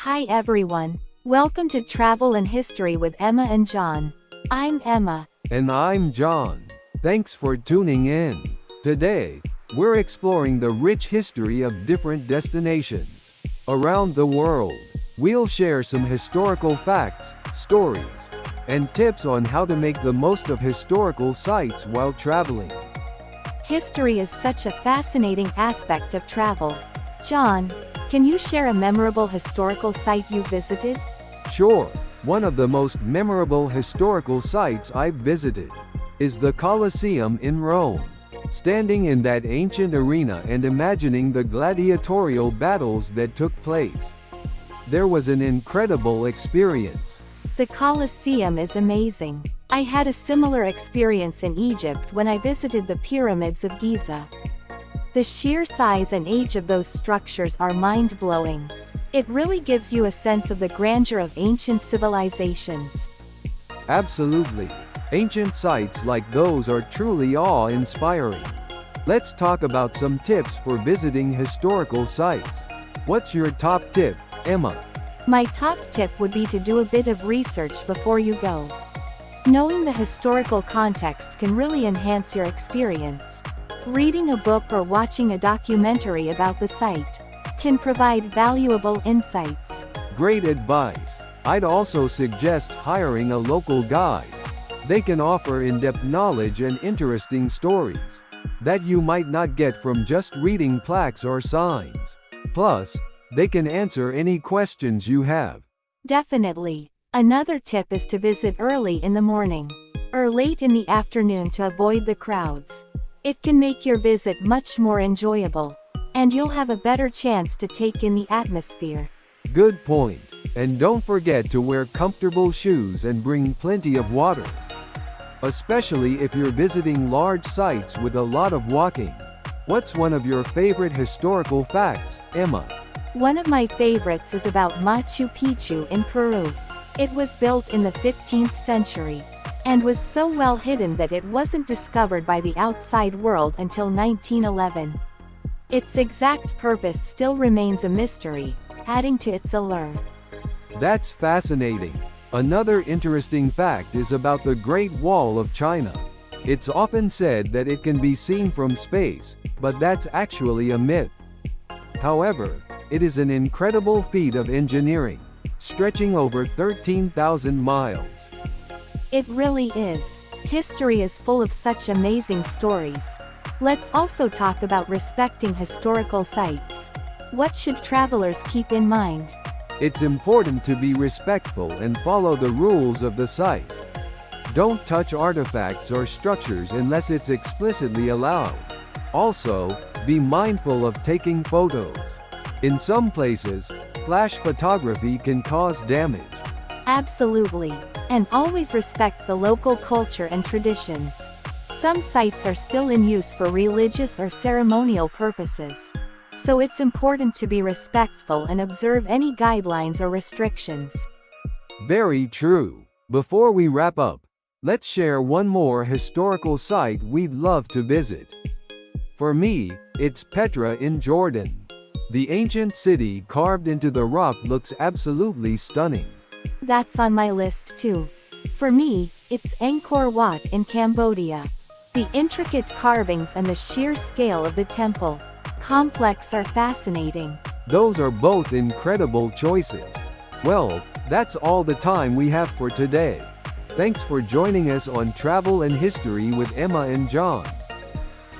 Hi everyone. Welcome to Travel and History with Emma and John. I'm Emma. And I'm John. Thanks for tuning in. Today, we're exploring the rich history of different destinations around the world. We'll share some historical facts, stories, and tips on how to make the most of historical sites while traveling. History is such a fascinating aspect of travel. John, can you share a memorable historical site you visited? Sure. One of the most memorable historical sites I've visited is the Colosseum in Rome. Standing in that ancient arena and imagining the gladiatorial battles that took place, there was an incredible experience. The Colosseum is amazing. I had a similar experience in Egypt when I visited the pyramids of Giza. The sheer size and age of those structures are mind-blowing. It really gives you a sense of the grandeur of ancient civilizations. Absolutely. Ancient sites like those are truly awe-inspiring. Let's talk about some tips for visiting historical sites. What's your top tip, Emma? My top tip would be to do a bit of research before you go. Knowing the historical context can really enhance your experience. Reading a book or watching a documentary about the site can provide valuable insights. Great advice. I'd also suggest hiring a local guide. They can offer in-depth knowledge and interesting stories that you might not get from just reading plaques or signs. Plus, they can answer any questions you have. Definitely. Another tip is to visit early in the morning or late in the afternoon to avoid the crowds. It can make your visit much more enjoyable, and you'll have a better chance to take in the atmosphere. Good point. And don't forget to wear comfortable shoes and bring plenty of water, especially if you're visiting large sites with a lot of walking. What's one of your favorite historical facts, Emma? One of my favorites is about Machu Picchu in Peru. It was built in the 15th century and was so well hidden that it wasn't discovered by the outside world until 1911. Its exact purpose still remains a mystery, adding to its allure. That's fascinating. Another interesting fact is about the Great Wall of China. It's often said that it can be seen from space, but that's actually a myth. However, it is an incredible feat of engineering, stretching over 13,000 miles. It really is. History is full of such amazing stories. Let's also talk about respecting historical sites. What should travelers keep in mind? It's important to be respectful and follow the rules of the site. Don't touch artifacts or structures unless it's explicitly allowed. Also, be mindful of taking photos. In some places, flash photography can cause damage. Absolutely. And always respect the local culture and traditions. Some sites are still in use for religious or ceremonial purposes, so it's important to be respectful and observe any guidelines or restrictions. Very true. Before we wrap up, let's share one more historical site we'd love to visit. For me, it's Petra in Jordan. The ancient city carved into the rock looks absolutely stunning. That's on my list too. For me, it's Angkor Wat in Cambodia. The intricate carvings and the sheer scale of the temple complex are fascinating. Those are both incredible choices. Well, that's all the time we have for today. Thanks for joining us on Travel and History with Emma and John.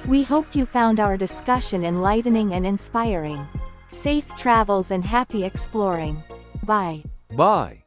We hope you found our discussion enlightening and inspiring. Safe travels and happy exploring. Bye. Bye.